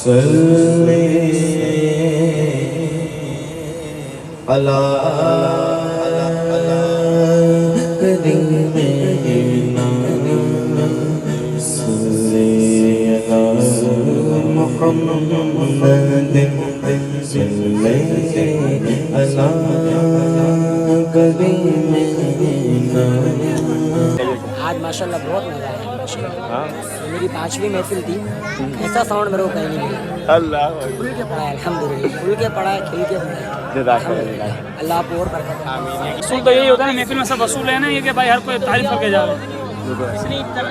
सल्ले अला करीमिना सल्ले अला मुहम्मदिन सल्ले अला करीमिना। आज माशाल्लाह बहुत मज़ा आया माशाल्लाह। मेरी 5वीं महफिल थी, ऐसा साउंड मेरे को कहीं नहीं मिला। अल्लाह खुल के पढ़ा है अल्हम्दुलिल्लाह, खुल के पढ़ा है, खिल के पढ़ा है। अल्लाह आपको और बरकत दे। वसूल तो यही होता है ना, महफिल में सब वसूल है ना, ये कि भाई हर कोई तारीफ करके जा रहा है।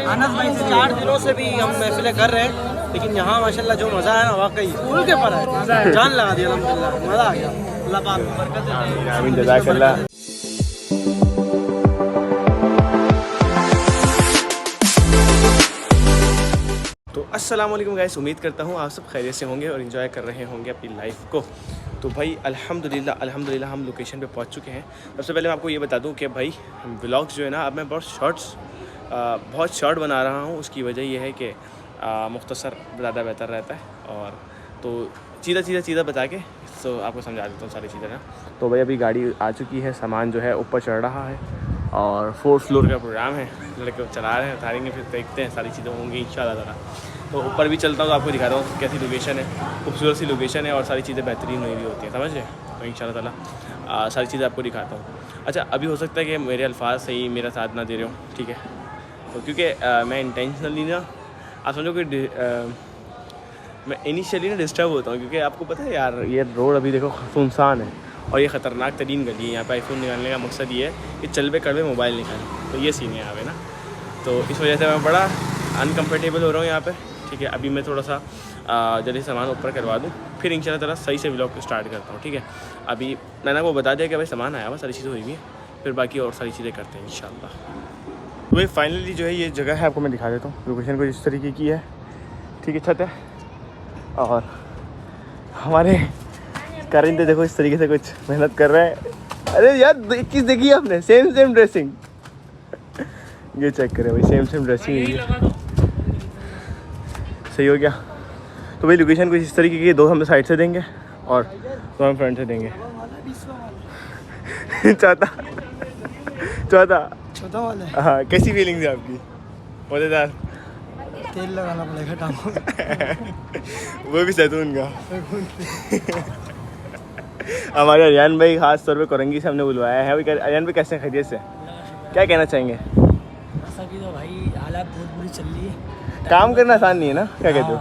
अनस भाई से 4 दिनों से भी हम महफिलें कर रहे हैं, लेकिन यहाँ माशाल्लाह जो मज़ा है ना वाकई खुल के पड़ा है, जान लगा दी अल्हम्दुलिल्लाह, मज़ा आ गया। अल्लाह पाक बरकत दे। आमीन जज़ाकल्लाह। तो अस्सलाम वालेकुम गाइस, उम्मीद करता हूँ आप सब खैरियत से होंगे और एंजॉय कर रहे होंगे अपनी लाइफ को। तो भाई अल्हम्दुलिल्लाह हम लोकेशन पे पहुँच चुके हैं। सबसे पहले मैं आपको ये बता दूँ कि भाई व्लॉग्स जो है ना, अब मैं बहुत शॉर्ट बना रहा हूँ। उसकी वजह ये है कि मुख्तसर ज़्यादा बेहतर रहता है, और तो सीधा बता के तो आपको समझा देता हूँ सारी चीज़ें ना। तो भाई अभी गाड़ी आ चुकी है, सामान जो है ऊपर चढ़ रहा है और 4th फ्लोर का प्रोग्राम है, लड़के चला रहे हैं, उतारेंगे, फिर देखते हैं सारी चीज़ें होंगी इंशाल्लाह ताला। तो ऊपर भी चलता हूँ तो आपको दिखाता हूँ कैसी लोकेशन है, खूबसूरत सी लोकेशन है और सारी चीज़ें बेहतरीन हुई भी होती हैं, समझ रहे। तो इंशाल्लाह ताला सारी चीज़ें आपको दिखाता हूँ। अच्छा, अभी हो सकता है कि मेरे अल्फाज सही मेरा साथ ना दे रहे हो, ठीक है, तो क्योंकि मैं इंटेंशनली ना, आप समझो कि मैं इनिशियली ना डिस्टर्ब होता हूँ, क्योंकि आपको पता है यार ये रोड अभी देखो सुनसान है और ये ख़तरनाक तरीन गली है। यहाँ पे आईफोन निकालने का मकसद ये है कि चल पे कड़वे मोबाइल निकालें, तो ये सीन है यहाँ पे ना। तो इस वजह से मैं बड़ा अनकम्फर्टेबल हो रहा हूँ यहाँ पे, ठीक है। अभी मैं थोड़ा सा जल्दी सामान ऊपर करवा दूँ, फिर इंशाल्लाह ताला सही से व्लॉग स्टार्ट करता हूँ, ठीक है। अभी मैंने आपको बता दिया कि भाई सामान आया हुआ, सारी चीज़ें हुई हुई है, फिर बाकी और सारी चीज़ें करते हैं इंशाल्लाह। तो भाई फाइनली जो है ये जगह है, आपको मैं दिखा देता हूँ लोकेशन को, इस तरीके की है, ठीक है। छत है और हमारे कारिंदे देखो इस तरीके से कुछ मेहनत कर रहे हैं। अरे यार एक चीज़ देखी है आपने, सेम ड्रेसिंग, ये चेक करें भाई, सेम ड्रेसिंग है, सही हो गया। तो भाई लोकेशन कुछ इस तरीके की, 2 हम साइड से देंगे और 2 हम फ्रंट से देंगे। चौथा वाला, हाँ। कैसी फीलिंग है आपकी? मज़ेदार। तेल लगाना पड़ेगा टांगों में। वो भी सैतून का। हमारे अरियान भाई खास तौर पे कोरंगी से हमने बुलवाया है। अरियान भाई कैसे खैरियत से, क्या कहना चाहेंगे? अभी तो भाई हालात बहुत बुरी चल रही है, काम करना आसान नहीं है ना, क्या कहते हो?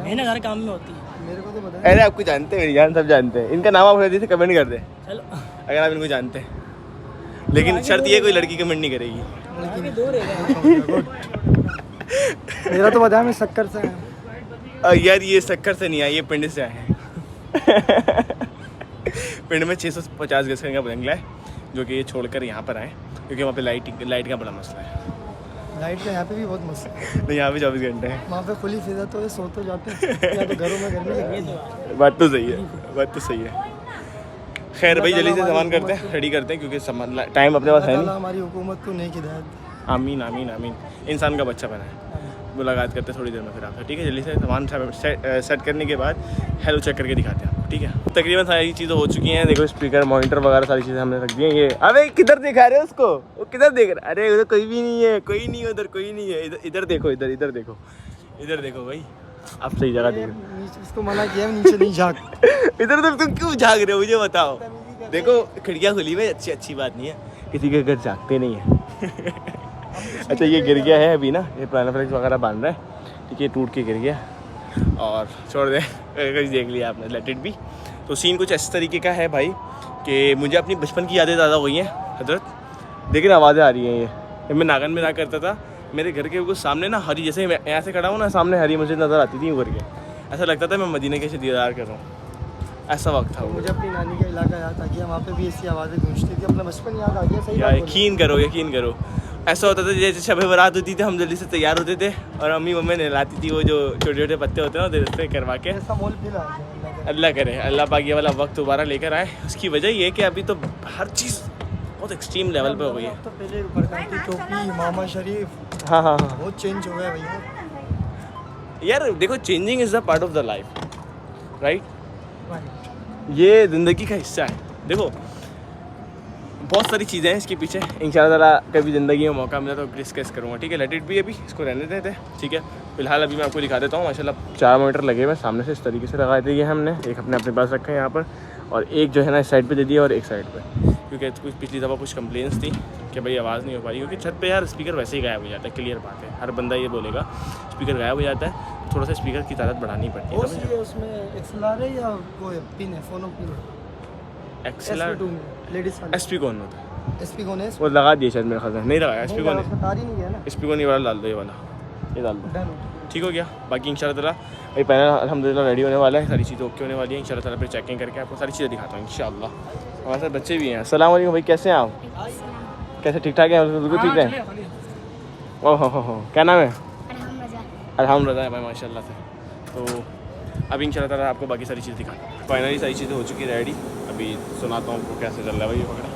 मेहनत हर काम में होती है। मेरे को तो पता है। अरे आपको जानते हैं, जान सब जानते हैं। इनका नाम आप जल्दी से कमेंट कर दे चलो, अगर आप इनको जानते हैं, लेकिन शर्त ये कोई लड़की कमेंट नहीं करेगी। मेरा तो पता है, मैं शक्कर से आया। यार ये शक्कर से नहीं आए, ये पिंड से आए हैं। पिंड में 650 गज का बंगला है, जो कि ये छोड़कर यहाँ पर आए, क्योंकि वहाँ पे लाइट का बड़ा मसला है। लाइट का यहाँ पे भी बहुत मस्त है। तो यहाँ पे 24 घंटे हैं, वहाँ पे खुली फिजा तो है, सो तो जाते हैं, या तो घरों में गर्मी लगी है। बात तो सही है। खैर भाई जल्दी से सामान करते हैं, रेडी करते हैं, क्योंकि सामान टाइम अपने पास है नहीं। हमारी हुकूमत को नेक हिदायत। आमीन। इंसान का बच्चा बना है। मुलाकात करते हैं थोड़ी देर में फिर आपसे, ठीक है। जल्दी से सामान सेट करने के बाद हेलो चेक करके दिखाते हैं आपको, ठीक है। तकरीबन सारी चीज़ें हो चुकी हैं, देखो स्पीकर, मॉनिटर वगैरह सारी चीज़ें हमने रख दी हैं। ये अबे किधर दिखा रहे हो उसको, वो किधर देख रहा है? अरे उधर कोई भी नहीं है, उधर कोई नहीं है। इधर देखो, इधर देखो भाई, आप सही जगह देख रहे हो। इसको मना किया नीचे नहीं झाँक। इधर तो तुम क्यों झाँक रहे हो, मुझे बताओ। देखो खिड़कियाँ खुली हुई, अच्छी बात नहीं है, किसी के घर झाँकते नहीं है। अच्छा ये गिर गया है अभी ना, ये पुराना फ्लेक्स वगैरह बांध रहा है, ठीक है, टूट के गिर गया और छोड़ दे। देख लिया आपने, लेट इट बी। तो सीन कुछ इस तरीके का है भाई कि मुझे अपनी बचपन की यादें ज़्यादा हो गई हैं हजरत। लेकिन आवाज़ें आ रही हैं, ये मैं नागन में रहा करता था, मेरे घर के कुछ सामने ना हरी, जैसे मैं यहाँ से खड़ा हूँ ना, सामने हरी मस्जिद नज़र आती थी करके, ऐसा लगता था मैं मदीने के से दीदार कर रहा हूँ, ऐसा वक्त था। मुझे अपनी नानी का इलाका याद आ गया, वहाँ पे भी ऐसी आवाज़ें गूंजती थी, अपना बचपन याद आ गया। सही यकीन करो, ऐसा होता था जैसे शब बारात होती थी, हम जल्दी से तैयार होते थे और मम्मी नहलाती थी, वो जो छोटे पत्ते होते हैं ना, उससे करवा के। ऐसा मोल फिर आ गया। अल्लाह करे, अल्लाह पाक ये वाला वक्त दोबारा लेकर आए। उसकी वजह ये है कि अभी तो हर चीज़ बहुत एक्सट्रीम लेवल पे हो गई है। तो पहले बरकाती टोपी, मामा शरीफ, हाँ बहुत चेंज हो गया भैया। यार देखो, changing is the part of the life, right. ये ज़िंदगी का हिस्सा है। देखो बहुत सारी चीज़ें हैं इसके पीछे, इंशाल्लाह ताला कभी ज़िंदगी में मौका मिला तो डिस्कस करूँगा, ठीक है। लेट इट भी, अभी इसको रहने देते हैं, ठीक है। फिलहाल अभी मैं आपको दिखा देता हूँ। माशाल्लाह 4 मॉनिटर लगे हुए सामने से, इस तरीके से लगाए दिए हैं हमने। एक अपने पास रखा है यहाँ पर, और एक जो है ना इस साइड पे दे दिया और एक साइड पे, क्योंकि कुछ पिछली दफ़ा कुछ कंप्लेंट्स थी कि भाई आवाज़ नहीं हो पा रही, क्योंकि छत पे यार स्पीकर वैसे ही गायब हो जाता है। क्लियर बात है, हर बंदा ये बोलेगा स्पीकर गायब हो जाता है, थोड़ा सा स्पीकर की तादाद बढ़ानी पड़ती है। उसमें एक्सएलआर है या कोई पिन है, फोनो पिन है? एक्सएलआर लेडीज वाला एसपी कौन होता है? एसपी कौन है? वो लगा दिया शायद, मेरे ख्याल से नहीं लगाया। एसपी कौन है? उसमें तार ही नहीं है ना। एसपी कौन, ये वाला डाल दो, ये वाला ये डाल दो, डन। ठीक हो गया। बाकी इंशाल्लाह ताला भाई पैनल अल्हम्दुलिल्लाह रेडी होने वाला है, सारी चीज़ें ओके होने वाली है इंशाल्लाह ताला। फिर चेकिंग करके आपको सारी चीज़ें दिखाता हूँ इंशाल्लाह। हमारे साथ बच्चे भी हैं। अस्सलाम वालेकुम भाई, कैसे हैं आप? कैसे, ठीक ठाक हैं? बिल्कुल ठीक है। ओह हो, क्या नाम है? अरहम रज़ा है भाई, माशाल्लाह से। तो अभी इंशाल्लाह ताला आपको बाकी सारी चीज़ें दिखाता हूँ। फाइनली सारी चीज़ें हो चुकी है रेडी, अभी सुनाता हूँ आपको कैसे चल रहा है भाई। ये पकड़ा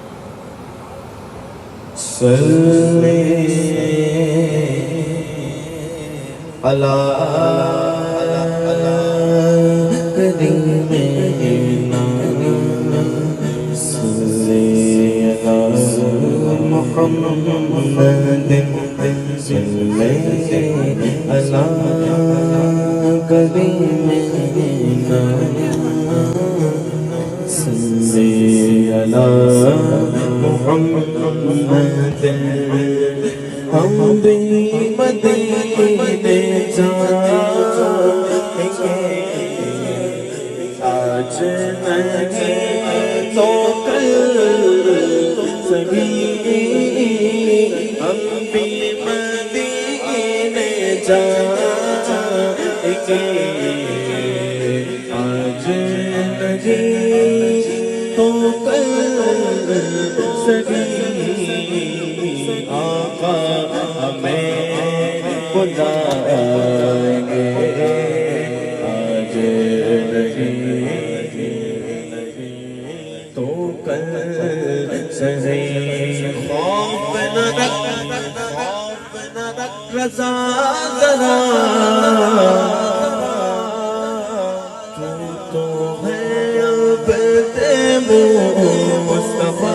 हम भी मदीने जाएंगे, आज नहीं तो कल सही। हम भी मदीने जाएंगे, आज नहीं तो कल सही। आका हमें बुलाएंगे, आज नहीं तो कल सही। खौफ न रख रज़ा ज़रा, तू तो है अब्द मुस्तफ़ा।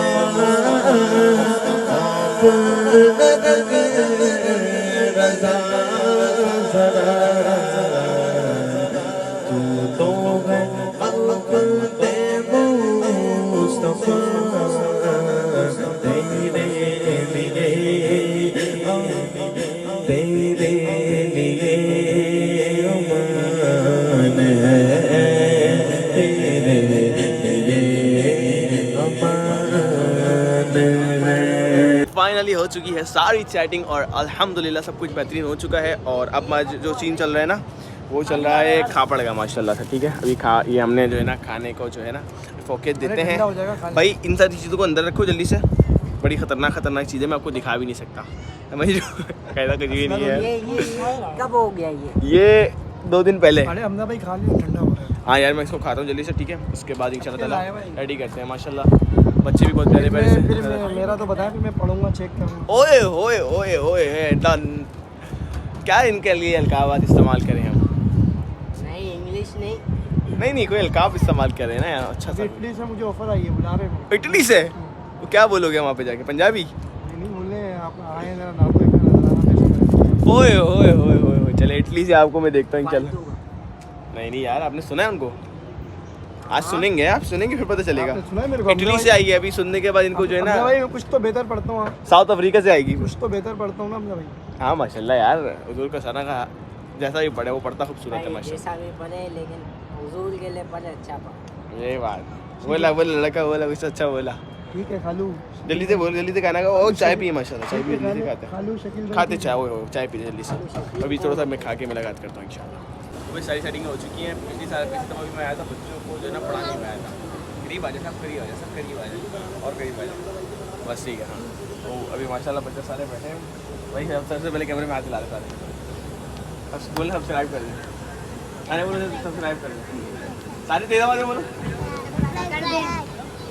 रज़ा ज़रा, तू तो है अब्द मुस्तफ़ा। तेरे लिए अमान है, तेरे लिए अमान है। फाइनली हो चुकी है सारी चैटिंग और अल्हम्दुलिल्लाह सब कुछ बेहतरीन हो चुका है। और अब जो सीन चल रहा है ना, वो चल रहा है खापड़ का माशाल्लाह से, ठीक है। अभी ये हमने जो है ना खाने को जो है ना फोकेस देते हैं भाई। इन सारी चीज़ों को अंदर रखो जल्दी से, बड़ी खतरनाक चीज़ें मैं आपको दिखा भी नहीं सकता, भाई जो कहना कुछ भी नहीं है। ये कब हो गया ये 2 दिन पहले। अरे हमने भाई खा लिया, ठंडा हो रहा है। हाँ यार, मैं इसको खाता हूँ जल्दी से, ठीक है। उसके बाद इंशाल्लाह ताला रेडी करते हैं। माशाल्लाह बच्चे भी बहुत प्यारे प्यारे से। फिर मेरा तो बताया, फिर मैं पढ़ूंगा, चेक करूँगा। ओए ओए ओए ओए डन। क्या इनके लिए अलकाबात इस्तेमाल करें हम? नहीं, इंग्लिश नहीं। नहीं कोई अलकाब इस्तेमाल करें ना यार, अच्छा सा। इटली से मुझे ऑफर आई है, बुला रहे हैं। इटली से? वो क्या बोलोगे वहाँ पे जाके, पंजाबी? नहीं बोले आप आए, जरा नाम तो ओए ओए ओए ओए, चले इटली से आपको मैं देखता हूँ। चल नहीं यार, आपने सुना है उनको? आज सुनेंगे, आप सुनेंगे फिर पता चलेगा। सुना है मेरे को? इटली से आई है, अभी सुनने के बाद इनको जो है ना भाई कुछ तो बेहतर पढ़ता हूँ, साउथ अफ्रीका से आएगी। कुछ तो बेहतर पढ़ता हूँ ना अपना भाई। हाँ माशाल्लाह यार, हुजूर का सना का जैसा भी पढ़े वो पढ़ता खूबसूरत है माशाल्लाह। जैसा भी पढ़े, लेकिन हुजूर के लिए पढ़े, अच्छा पढ़े। ये बात बोला लड़का बोला, कुछ अच्छा बोला। ठीक है, खालू जल्दी से बोल, जल्दी से खाना का। और चाय पिए माशाल्लाह, चाय भी जल्दी से खाते हैं। खालू शकील खाते चाय, वो चाय पीते जल्दी से। अभी थोड़ा सा मैं खा के मुलाकात करता हूँ इंशाल्लाह। वही सारी सेटिंग हो चुकी है। पिछली साल में मैं आया था, बच्चों को जो है ना पढ़ाने में आया था। करीब आ जाए, सब करीब आ जाए, सब करीब आ जाए और करीब आ जाए, बस ठीक है। हाँ तो अभी माशाल्लाह बच्चे सारे बैठे हैं। वही सबसे पहले कैमरे में हाथ दिला रहे सारे। अब बोले सब्सक्राइब कर दें, अरे बोलो सब्सक्राइब कर दें सारे। तेरा बारे बोलो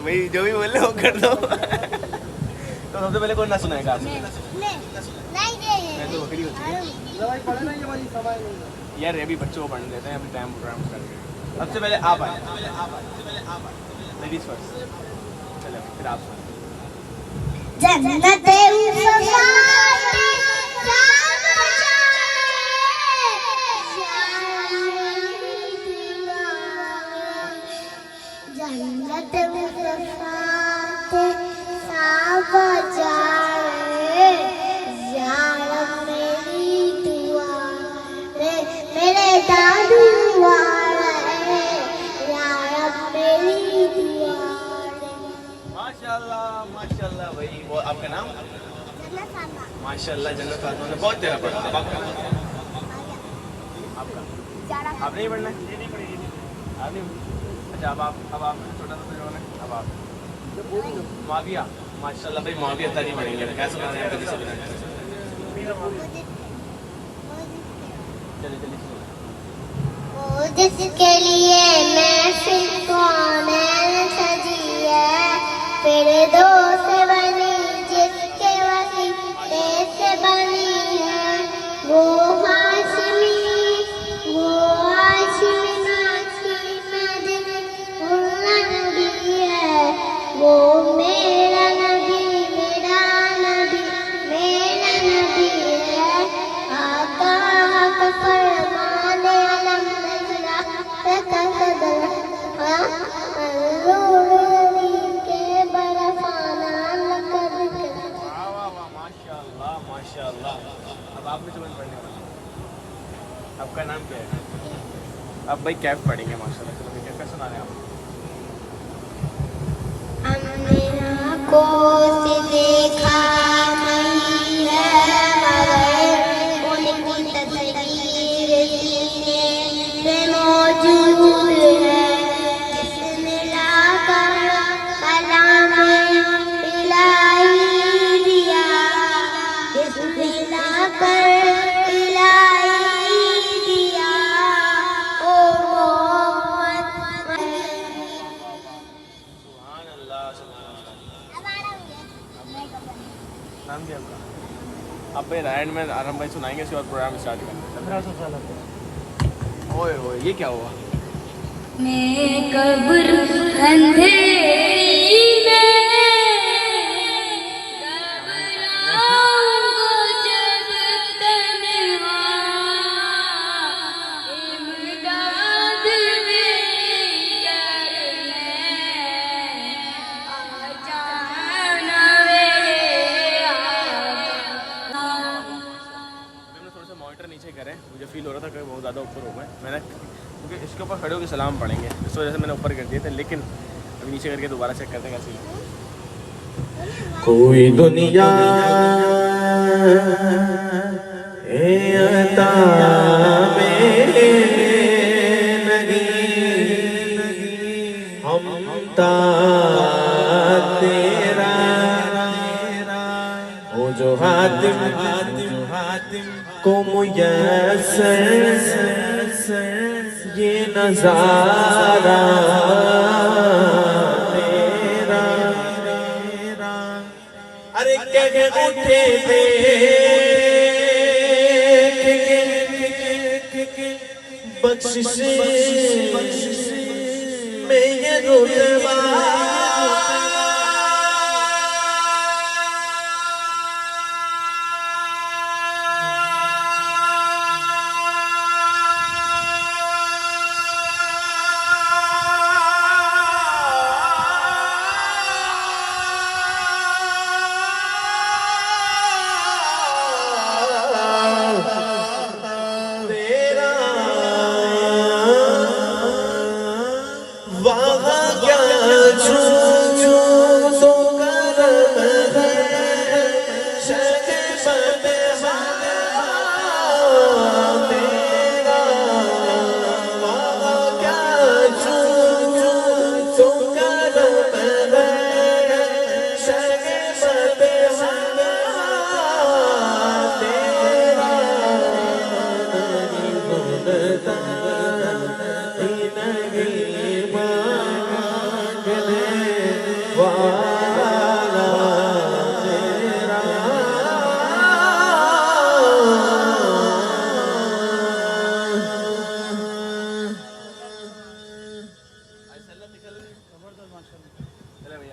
भाई, जो भी बोल रहे हो कर दो। तो सबसे पहले कौन ना सुनाएगा? मैं तो बकरी होती है। यार ये भी बच्चों को पढ़ने देते हैं अभी टाइम प्रोग्राम करके। सबसे पहले आप आए, लेडीज फर्स्ट, चलो फिर आप सुनो। जन्नते मेरे दादू माशाल्लाह माशाल्लाह भाई। वो आपका नाम? माशाल्लाह जन्नत फातिमा ने बहुत जगह पढ़ा। अब आपका? आप नहीं पढ़ना है? आप नहीं? अच्छा अब आप छोटा सा जो है अब आप मुआविया। माशाल्लाह भाई मुआविया तारी पढ़ेंगे। कैसे बनाए हैं? चलिए जिसके लिए महफिल कौन सजी है, फिर दो से बनी जिसके वसीले से बनी है, वो हाशमी नाची मदनी मुल्ला नबी है, वो मेरा नबी मेरा नबी है। आका का फरमाने अलम नजरा का सदर के बरफाना लकर के। वाह वाह वाह माशाल्लाह माशाल्लाह। अब आप भी सुबह पढ़ने वाले। आपका नाम क्या है? अब भाई कैफ पढ़ेंगे माशाल्लाह। चलो क्या क्या सुना रहे हैं आप? हमने आँखों से देखा नहीं है मगर उनकी तस्वीर सीने में मौजूद है। जिसने लाकर कलाम इलाही दिया, जिसने लाकर इलाही दिया, ओ मोहम्मद। सुभान अल्लाह सुभान अल्लाह। नाम क्या आपका? अब भाई रायन में आराम भाई सुनाएंगे इसके बाद प्रोग्राम स्टार्ट करेंगे। ओए ओए ये क्या हुआ? मैं कब्र अंधेरी में घबराऊंगा जब तन्हा, इमदाद मेरी दर में आ जाना मेरे आका। मैंने थोड़ा सा मॉनिटर नीचे करें, मुझे फील हो रहा था कि बहुत ज़्यादा ऊपर हो गए। मैंने क्योंकि इसके ऊपर खड़े होकर सलाम पढ़ेंगे, इस वजह से मैंने ऊपर कर दिए थे, लेकिन अभी नीचे करके दोबारा चेक करते हैं कैसे। कोई दुनिया ए अता में नहीं, हम ता तेरा वो जो हातिम को मुयस्सर ये नजारा तेरा। अरे क्या उठे बख्शिश में ये रुतबा। वहाँ क्या छू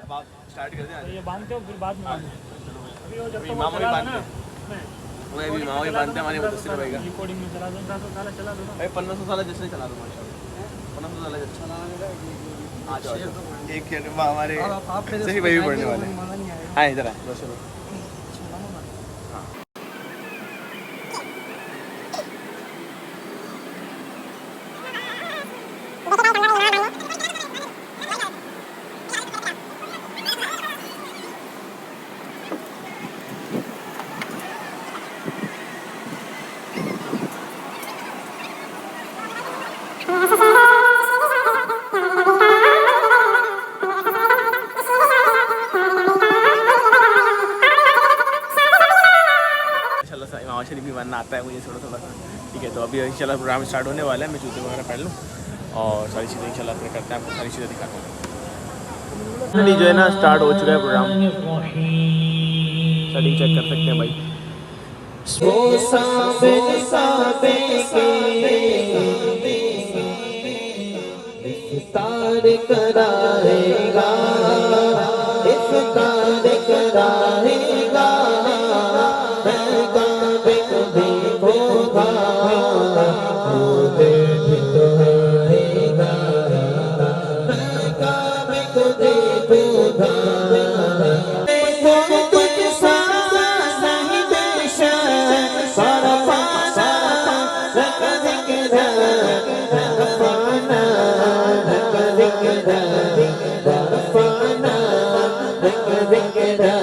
अब आप स्टार्ट कर दें। ये बांधते हो फिर बाद में बांधो। अभी वो जब तक इमाम वो वही चला बांधते ना, हैं। वो अभी इमाम वही बांधते हैं हमारे मुदस्सिर भाई का। रिकॉर्डिंग में चला दो, साला चला दो ना। भाई 1500 साल जैसे चला दो माशाल्लाह, 1500 साल जैसे एक हमारे सही भाई भी पढ़ने वाले हैं। हाँ इधर आए चलो। इमाम शरीफ भी बनना आता है मुझे थोड़ा थोड़ा सा। ठीक है, तो अभी इंशाल्लाह प्रोग्राम स्टार्ट होने वाला है। मैं जूते वगैरह पहन लूँ और सारी चीज़ें इंशाल्लाह फिर करते हैं, आपको सारी चीज़ें दिखाता हूँ। जो है ना स्टार्ट हो चुका है प्रोग्राम, सेटिंग चेक कर सकते हैं भाई। इफ्तार कराएगा, इफ्तार कराएगा, मैं काबे को देखूंगा, मुझे भी तो आएगा, मैं काबे को देखूंगा। कुछ सांस नहीं बेशक, सारा पाना रख दिखरा, रफाना रख दिखरा, रफाना रख दिखरा।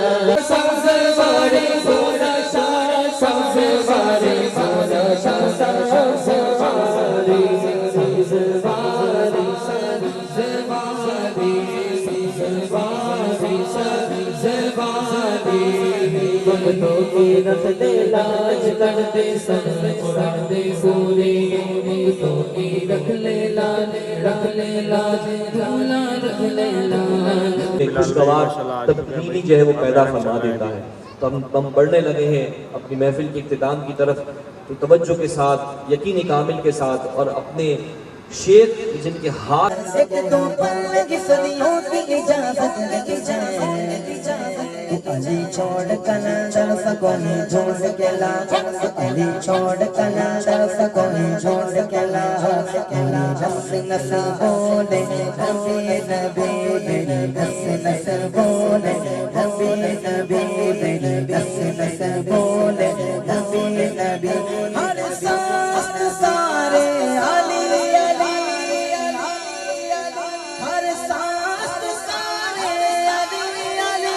सबसे बड़ी सोना सारा, सबसे बड़ी सोना सारा, सबसे बड़ी सबसे बड़ी सबसे बड़ी सबसे बड़ी भक्तों की रख दे लाज, कर दे सब उड़ा दे पूरी, भक्तों की रख ले लाज, झूला रख ले लाज। एक खुशगवार तब्दीली जो है वो पैदा फरमा देता है। तो हम बढ़ने लगे हैं अपनी महफिल के इख्तिताम की तरफ, तो तवज्जो के साथ, यकीन कामिल के साथ और अपने शेख जिनके हाथ एक दो पल की सदियों की इजाजत लेके जाए, अली छोड़ कलंदर सकोनी छोड़ के ला, अली छोड़ कलंदर सकोनी छोड़ के ला, नस नस बोले नबी नबी, नस नस बोले नबी नबी, नस नस बोले नबी नबी। हर सांस सारे अली अली, हर सांस सारे अली अली,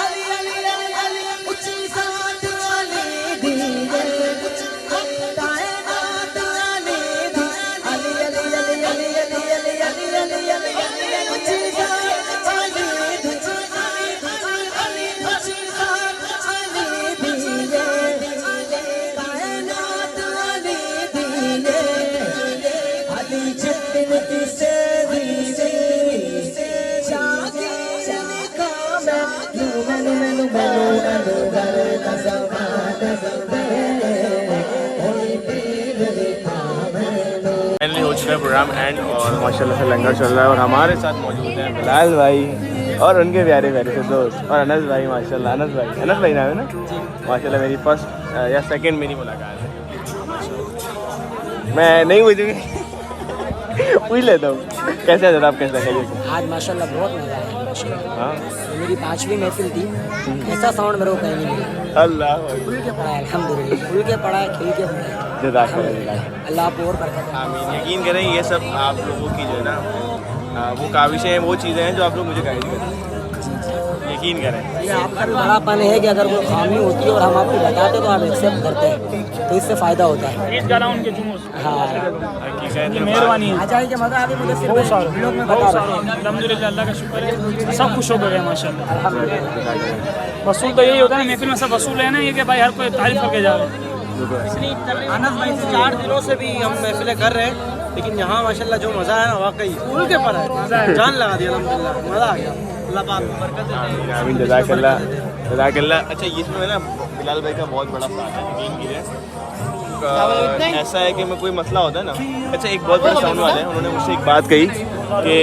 अली अली अली, ऊंची सांस अली दिए, कायनात अली दी, अली अली अली अली अली अली अली अली अली, ऊंची सांस अली दी, अली ऊंची सांस अली दिए, कायनात अली दिए, अली जितनी से दिए, शागिर का मैनू मैनू मैनू मैनू घर का सवाद दे, कोई पीर दिखा मैनू। फाइनली हो चुका है प्रोग्राम एंड और माशाल्लाह से लंगर चल रहा है और हमारे साथ मौजूद हैं बिलाल भाई और उनके प्यारे प्यारे से दोस्त और अनस भाई। माशाल्लाह अनस भाई नाम है ना? माशाल्लाह मेरी फर्स्ट या सेकंड मेरी मुलाकात है। मैं नहीं पूछूंगी पूछ लेता हूँ कैसे जनाब, कैसा है? आज माशाल्लाह बहुत मज़ा आया माशाल्लाह। हाँ ये मेरी 5वीं महफिल थी, ऐसा साउंड मेरे को कहीं नहीं मिला। अल्लाह खुल के पढ़ा है अल्हम्दुलिल्लाह, खुल के पढ़ा है, खिल के पढ़ा है। जज़ाकल्लाह। अल्लाह आपको और बरकत दे। आमीन। यकीन करें ये सब आप लोगों की जो है ना वो काविशें हैं, वो चीज़ें हैं जो आप लोग मुझे गाइड करें। यकीन करें ये आपका भी बड़ापन है कि अगर कोई खामी होती है और हम आपको बताते तो आप एक्सेप्ट करते हैं, तो इससे फ़ायदा होता है। ईद गाला उनके जुमूस, हाँ ये मेहरबानी है। आ जाइए, मज़ा आगे मुझे सिर्फ बहुत सारा वीडियो में बहुत बता सारा रहा हूँ। अल्हम्दुलिल्लाह, अल्लाह का शुक्र है, सब खुश हो गए माशाल्लाह। वसूल तो यही होता है ना महफिल में, सब वसूल है ना ये कि भाई हर कोई तारीफ करके जा रहा है। अनस भाई से 4 दिनों से भी हम महफिलें कर रहे हैं, लेकिन यहाँ माशाल्लाह जो मज़ा है ना वाकई फूल के पर है, जान लगा दी अल्हम्दुलिल्लाह, मज़ा आ गया। अल्लाह पाक बरकत दे। आमीन। जज़ाकल्लाह जज़ाकल्लाह। अच्छा इसमें ना बिलाल भाई का बहुत बड़ा साथ है, यकीन कीजिए। ऐसा है कि मैं कोई मसला होता है ना, अच्छा एक बहुत बड़े साउंड वाले हैं, उन्होंने मुझसे एक बात कही कि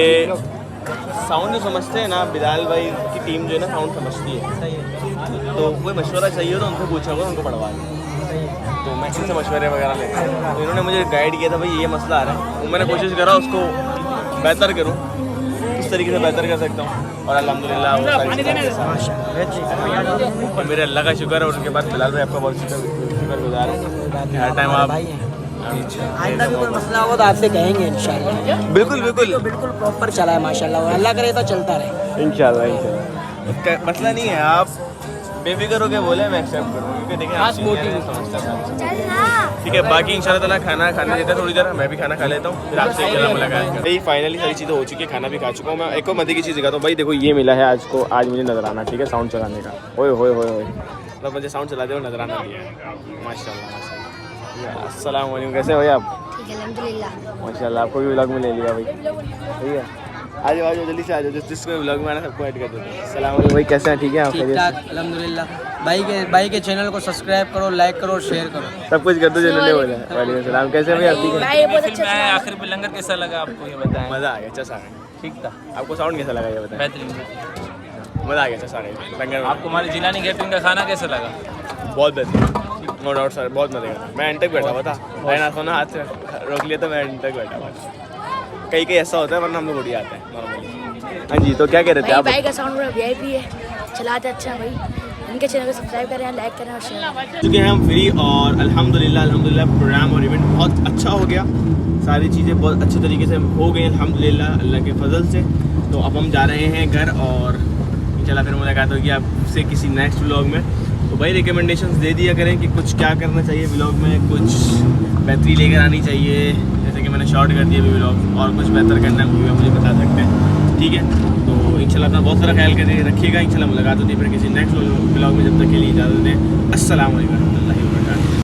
साउंड जो समझते हैं ना, बिलाल भाई की टीम जो है ना साउंड समझती है। सही है, तो कोई मशवरा चाहिए हो तो उनसे पूछा होगा, उनको पढ़वा दें। सही है। तो मैं इनसे मशवरे वगैरह लेता हूँ। तो इन्होंने मुझे गाइड किया था भाई ये मसला आ रहा है, तो मैंने कोशिश करा उसको बेहतर करूँ, किस तरीके से बेहतर कर सकता हूँ। और अल्हम्दुलिल्लाह वो सारी चीज़ें मेरे अल्लाह का शुक्र है। और उनके बाद बिलाल भाई आपका बहुत शुक्रगुजार है। हर टाइम आप आइंदा भी कोई मसला होगा तो आपसे कहेंगे इंशाल्लाह। बिल्कुल बिल्कुल बिल्कुल प्रॉपर चला है माशाल्लाह, और अल्लाह करे तो चलता रहे। इंशाल्लाह उसका मसला नहीं है, आप बेफिक्र होकर बोले मैं एक्सेप्ट करूँगा, क्योंकि देखिए आप समझता था। ठीक है, बाकी इंशाल्लाह ताला खाना खाने देता है थोड़ी देर, मैं भी खाना खा लेता हूँ, फिर आपसे इंशाल्लाह मुलाकात करते हैं। फाइनली सारी चीज़ें हो चुकी है, खाना भी खा चुका हूँ मैं। एक और मजे की चीज़ दिखाता हूँ भाई, देखो ये मिला है आज को, आज मुझे नजराना, ठीक है, साउंड चलाने का। ओए होए होए होए, मतलब मुझे साउंड चलाते हुए नजराना दिया है। माशाल्लाह माशाल्लाह। अस्सलाम वालेकुम, कैसे हो आप? ठीक है अल्हम्दुलिल्लाह। माशाल्लाह, आपको भी व्लॉग में ले लिया भाई। ठीक है, आ जाओ जल्दी से आ जाओ, जिसको व्लॉग में आना सबको ऐड कर देते हैं। अस्सलाम वालेकुम भाई, कैसे हैं? ठीक है आप? ठीक ठाक अल्हम्दुलिल्लाह। भाई के चैनल को सब्सक्राइब करो, लाइक करो, शेयर करो, सब कुछ कर दो जिन्होंने बोला है। वालेकुम सलाम, कैसे भाई आप? ठीक है, भाई बहुत अच्छा मैं आखिर में लंगर कैसा लगा आपको ये बताएं। मज़ा आ गया, अच्छा आ गया। ठीक था, आपको साउंड कैसा लगा ये बताएं? बेहतरीन। मज़ा आ गया, अच्छा आ गया। लंगर में आपको हमारी जिलानी कैटरिंग का खाना कैसा लगा? बहुत बेहतरीन, नो डाउट सर, बहुत मज़े का। मैं एंड तक बैठा हुआ था, मैंने ना सोना हाथ से रोक लिया तो मैं एंड तक बैठा हुआ था। कहीं कहीं ऐसा होता है, वरना हम लोग बढ़िया आते हैं नॉर्मली। हाँ जी, तो क्या कह रहे थे आप? भाई का साउंड बड़ा वीआईपी है, चलाते अच्छा भाई। इनके चैनल को सब्सक्राइब करें, लाइक करें और शेयर। चुके हैं हम फ्री, और अल्हम्दुलिल्लाह प्रोग्राम और इवेंट बहुत अच्छा हो गया। सारी चीज़ें बहुत अच्छे तरीके से हो गई अल्हम्दुलिल्लाह अल्लाह के फजल से। तो अब हम जा रहे हैं घर, और इंशाल्लाह फिर मुलाकात होगी आपसे किसी नेक्स्ट व्लॉग में। तो भाई रिकमेंडेशंस दे दिया करें कि कुछ क्या करना चाहिए व्लॉग में, कुछ बेहतरी लेकर आनी चाहिए। जैसे कि मैंने शॉर्ट कर दिया अभी व्लॉग, और कुछ बेहतर करना है मुझे बता सकते हैं। ठीक है, तो इंशाल्लाह अपना बहुत सारा ख्याल करिए, रखिएगा। इंशाल्लाह मुलाकात होती है फिर किसी नेक्स्ट व्लॉग में, जब तक के लिए इजाज़त दें। अस्सलाम वालेकुम।